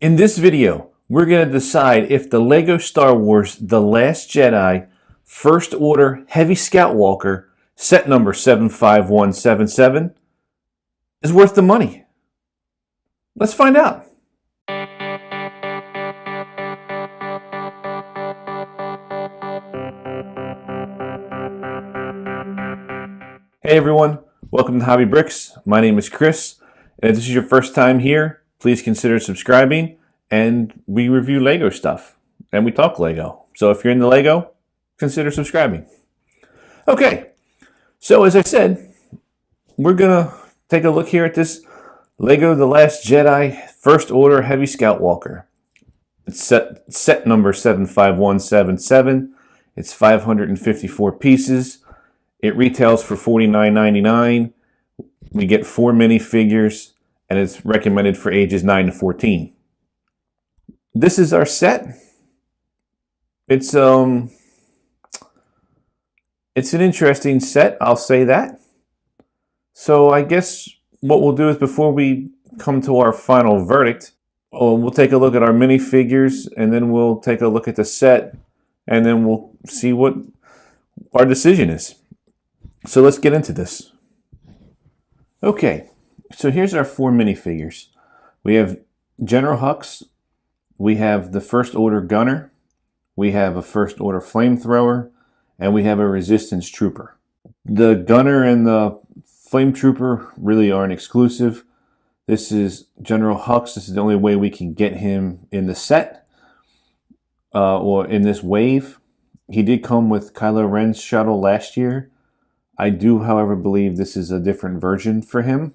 In this video, we're going to decide if the LEGO Star Wars The Last Jedi First Order Heavy Scout Walker set number 75177 is worth the money. Let's find out. Hey everyone, welcome to Hobby Bricks. My name is Chris, and if this is your first time here, please consider subscribing. And we review LEGO stuff, and we talk LEGO. So if you're into LEGO, consider subscribing. Okay, so as I said, we're gonna take a look here at this LEGO The Last Jedi First Order Heavy Scout Walker. It's set number 75177. It's 554 pieces. It retails for $49.99. We get 4 minifigures, and it's recommended for ages 9 to 14. This is our set. It's an interesting set, I'll say that. So I guess what we'll do is, before we come to our final verdict, we'll take a look at our minifigures, and then we'll take a look at the set, and then we'll see what our decision is. So let's get into this. Okay, so here's our 4 minifigures. We have General Hux, we have the First Order Gunner, we have a First Order Flamethrower, and we have a Resistance Trooper. The Gunner and the Flame Trooper really aren't exclusive. This is General Hux. This is the only way we can get him in the set, or in this wave. He did come with Kylo Ren's shuttle last year. I do, however, believe this is a different version for him.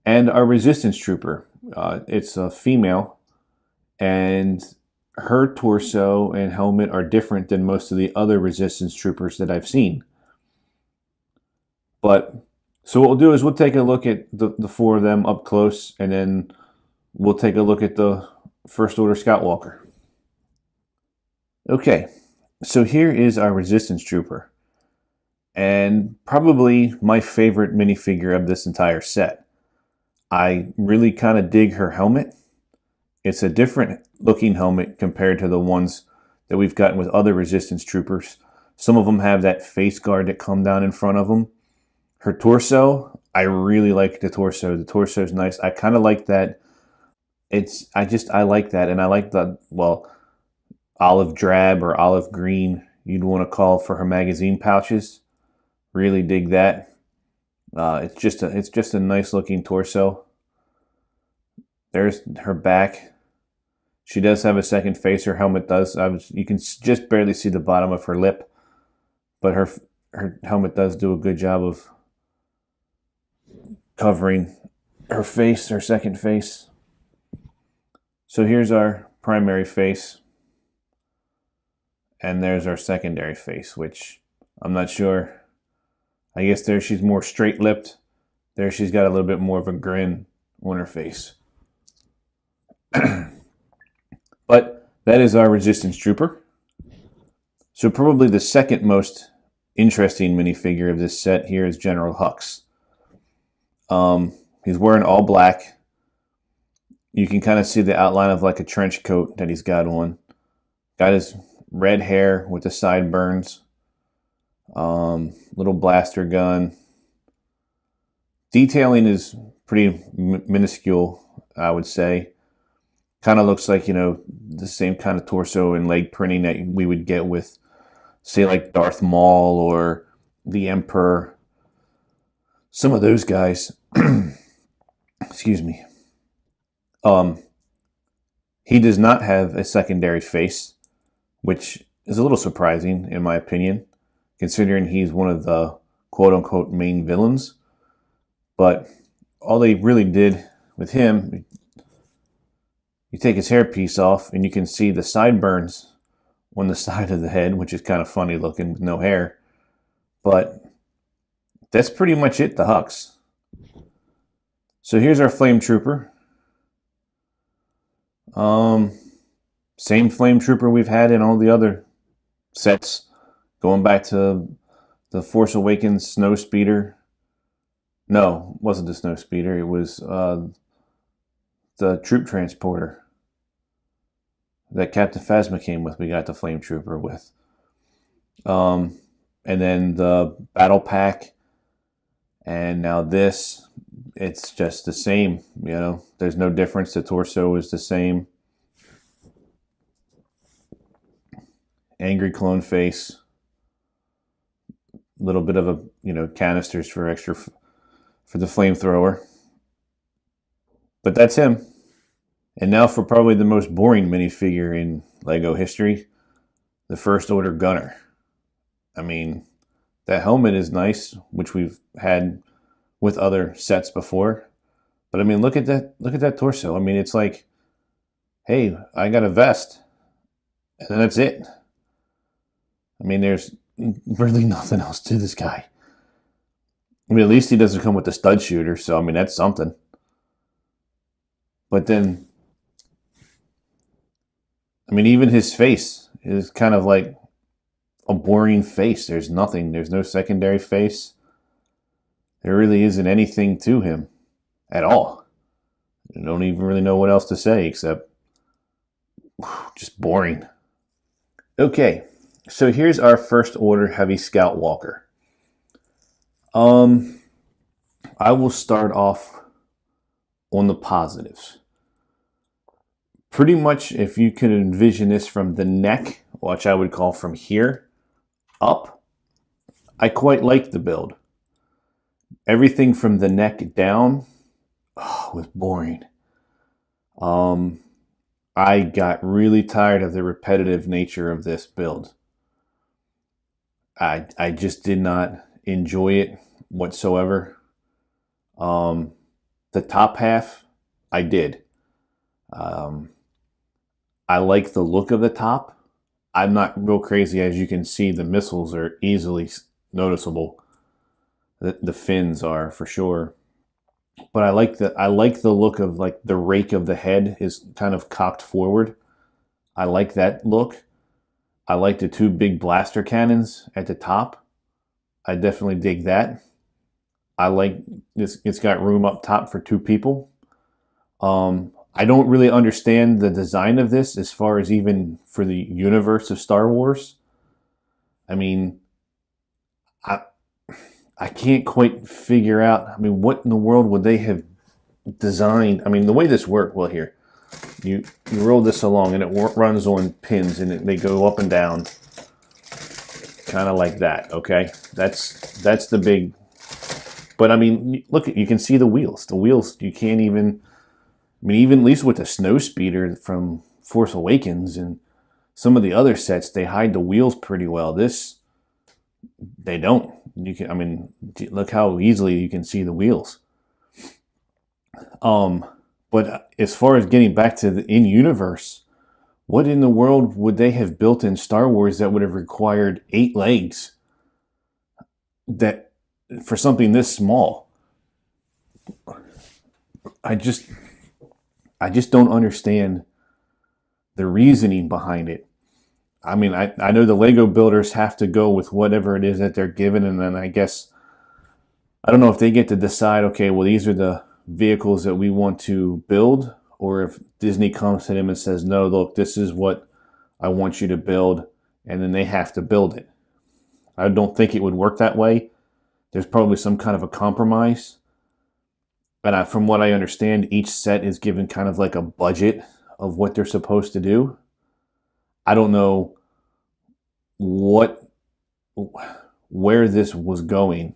And our Resistance Trooper. It's a female, and her torso and helmet are different than most of the other Resistance Troopers that I've seen. So what we'll do is we'll take a look at the 4 of them up close, and then we'll take a look at the First Order Scout Walker. Okay, so here is our Resistance Trooper, and probably my favorite minifigure of this entire set. I really kind of dig her helmet. It's a different looking helmet compared to the ones that we've gotten with other Resistance Troopers. Some of them have that face guard that come down in front of them. Her torso, I really like the torso. The torso is nice. I kind of like that. I like that, and I like the, well, olive drab or olive green you'd want to call for her magazine pouches. Really dig that. It's just a nice looking torso. There's her back. She does have a second face. Her helmet does. You can just barely see the bottom of her lip, but her helmet does do a good job of covering her face, her second face. So here's our primary face, and there's our secondary face, which I'm not sure. I guess there she's more straight-lipped. There she's got a little bit more of a grin on her face. But that is our Resistance Trooper. So probably the second most interesting minifigure of this set here is General Hux. He's wearing all black. You can kind of see the outline of like a trench coat that he's got on. Got his red hair with the sideburns. Little blaster gun. Detailing is pretty minuscule, I would say. Kind of looks like, the same kind of torso and leg printing that we would get with, say, like Darth Maul or the Emperor. Some of those guys. Excuse me. He does not have a secondary face, which is a little surprising in my opinion, considering he's one of the quote-unquote main villains. But all they really did with him, you take his hairpiece off and you can see the sideburns on the side of the head, which is kind of funny looking with no hair. But that's pretty much it, the Hux. So here's our Flame Trooper. Same Flame Trooper we've had in all the other sets, going back to the Force Awakens Snow Speeder. No, it wasn't the Snow Speeder. It was the troop transporter that Captain Phasma came with. We got the Flame Trooper with. And then the battle pack. And now this, it's just the same. You know, there's no difference. The torso is the same. Angry clone face. Little bit of a, you know, canisters for extra for the flamethrower. But that's him. And now for probably the most boring minifigure in LEGO history, the First Order Gunner. I mean, that helmet is nice, which we've had with other sets before. But I mean, look at that torso. I mean, it's like, hey, I got a vest, and then that's it. I mean, there's really nothing else to this guy. I mean, at least he doesn't come with the stud shooter, so I mean, that's something. But then, I mean, even his face is kind of like a boring face. There's nothing. There's no secondary face. There really isn't anything to him at all. I don't even really know what else to say except just boring. Okay, so here's our First Order Heavy Scout Walker. I will start off on the positives. Pretty much, if you could envision this from the neck, which I would call from here up, I quite like the build. Everything from the neck down was boring. I got really tired of the repetitive nature of this build. I just did not enjoy it whatsoever. The top half, I did. I like the look of the top. I'm not real crazy. As you can see, the missiles are easily noticeable. The fins are for sure. But I like the look of like the rake of the head is kind of cocked forward. I like that look. I like the two big blaster cannons at the top. I definitely dig that. I like this. It's got room up top for two people. I don't really understand the design of this as far as even for the universe of Star Wars. I mean, I can't quite figure out, I mean, what in the world would they have designed? I mean, the way this worked, well, here, you roll this along and it runs on pins and they go up and down, kind of like that, okay? That's the big, but I mean, look, you can see the wheels. The wheels, you can't even, I mean, even at least with the snow speeder from Force Awakens and some of the other sets, they hide the wheels pretty well. This, they don't. You can, I mean, look how easily you can see the wheels. But as far as getting back to the in-universe, what in the world would they have built in Star Wars that would have required 8 legs that for something this small? I just don't understand the reasoning behind it. I mean, I know the Lego builders have to go with whatever it is that they're given, and then I guess, I don't know if they get to decide, okay, well, these are the vehicles that we want to build, or if Disney comes to them and says, no, look, this is what I want you to build, and then they have to build it. I don't think it would work that way. There's probably some kind of a compromise. And from what I understand, each set is given kind of like a budget of what they're supposed to do. I don't know where this was going.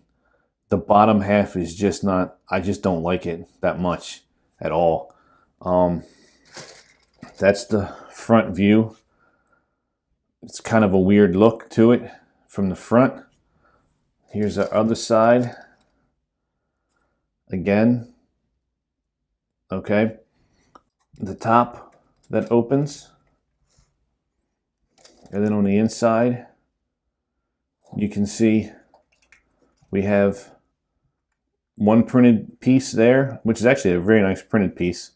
The bottom half is just not, I just don't like it that much at all. That's the front view. It's kind of a weird look to it from the front. Here's the other side. Again. Okay. The top that opens. And then on the inside, you can see we have one printed piece there, which is actually a very nice printed piece.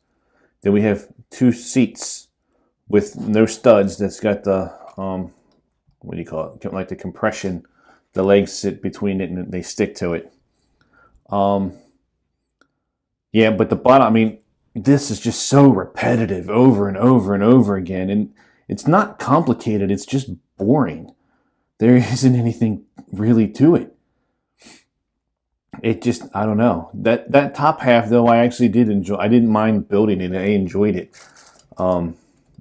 Then we have 2 seats with no studs. That's got the, what do you call it? Like the compression. The legs sit between it and they stick to it. Yeah, but the bottom, I mean, this is just so repetitive over and over and over again. And it's not complicated, it's just boring. There isn't anything really to it. It just, I don't know. That top half, though, I actually did enjoy. I didn't mind building it. I enjoyed it.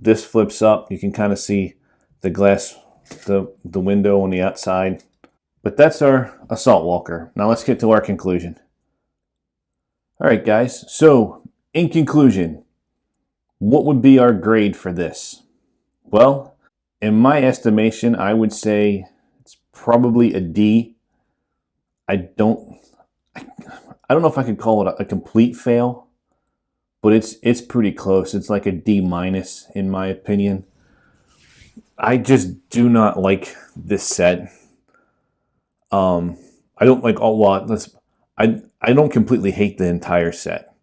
This flips up. You can kind of see the glass, the window on the outside. But that's our Assault Walker. Now let's get to our conclusion. All right, guys. So, in conclusion, what would be our grade for this? Well, in my estimation, I would say it's probably a D. I don't know if I could call it a complete fail, but it's pretty close. It's like a D- in my opinion. I just do not like this set. I don't like I don't completely hate the entire set.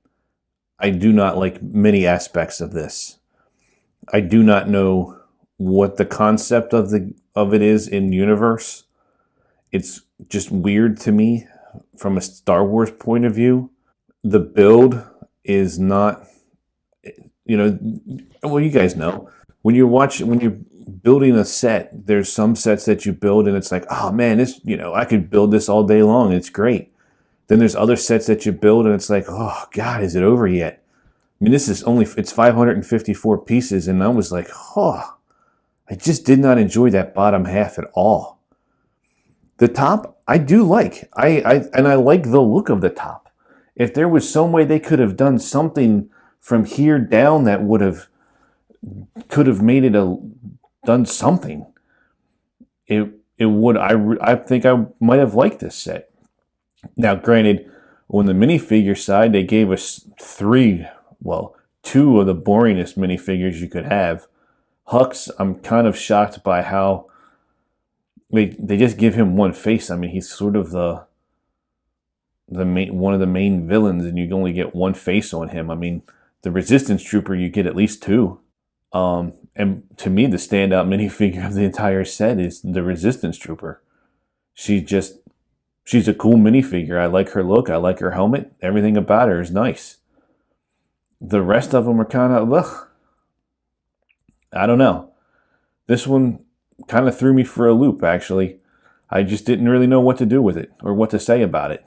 I do not like many aspects of this. I do not know what the concept of it is in universe. It's just weird to me from a Star Wars point of view. The build is not, well, you guys know when you're building a set, there's some sets that you build and it's like, oh man, this, I could build this all day long. It's great. Then there's other sets that you build and it's like, oh God, is it over yet? I mean, it's 554 pieces, and I was like, oh, I just did not enjoy that bottom half at all. The top, I do like. I like the look of the top. If there was some way they could have done something from here down that could have made it done something, it would. I think I might have liked this set. Now, granted, on the minifigure side, they gave us two of the boringest minifigures you could have. Hux, I'm kind of shocked by how they just give him one face. I mean, he's sort of one of the main villains, and you only get one face on him. I mean, the Resistance Trooper, you get at least two. And to me, the standout minifigure of the entire set is the Resistance Trooper. She's a cool minifigure. I like her look. I like her helmet. Everything about her is nice. The rest of them are kind of, ugh. I don't know. This one kind of threw me for a loop, actually. I just didn't really know what to do with it or what to say about it.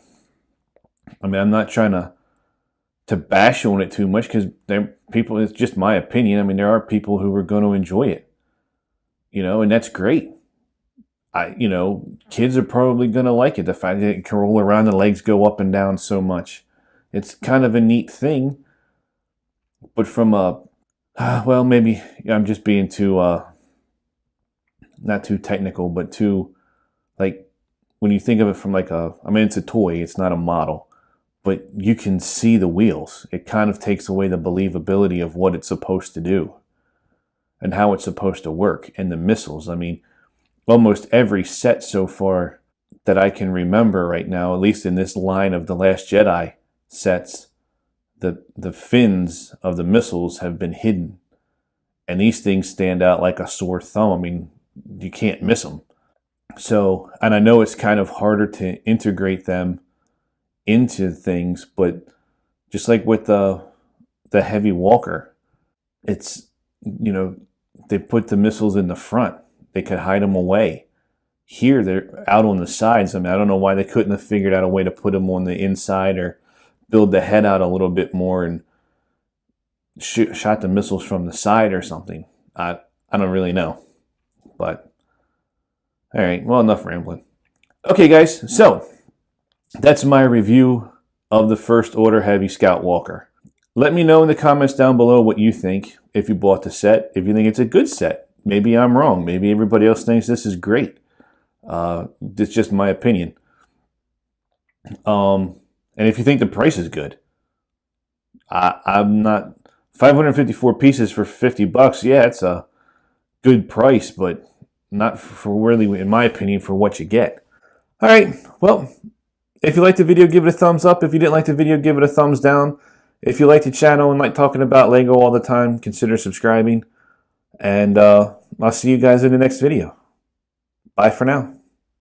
I mean, I'm not trying to bash on it too much because it's just my opinion. I mean, there are people who are going to enjoy it, and that's great. Kids are probably going to like it. The fact that it can roll around, the legs go up and down so much. It's kind of a neat thing. But from maybe I'm just being too, not too technical, but too, like, when you think of it from it's a toy, it's not a model, but you can see the wheels. It kind of takes away the believability of what it's supposed to do and how it's supposed to work. And the missiles, I mean, almost every set so far that I can remember right now, at least in this line of The Last Jedi sets, the fins of the missiles have been hidden. And these things stand out like a sore thumb. I mean, you can't miss them. So, and I know it's kind of harder to integrate them into things, but just like with the heavy walker, it's, they put the missiles in the front. They could hide them away. Here, they're out on the sides. I mean, I don't know why they couldn't have figured out a way to put them on the inside or build the head out a little bit more and shot the missiles from the side or something. I don't really know. But, all right, well, enough rambling. Okay, guys, so that's my review of the First Order Heavy Scout Walker. Let me know in the comments down below what you think, if you bought the set, if you think it's a good set. Maybe I'm wrong. Maybe everybody else thinks this is great. It's just my opinion. And if you think the price is good, I'm not... 554 pieces for $50. Yeah, it's a good price, but not for really, in my opinion, for what you get. All right. Well, if you liked the video, give it a thumbs up. If you didn't like the video, give it a thumbs down. If you like the channel and like talking about Lego all the time, consider subscribing. And I'll see you guys in the next video. Bye for now.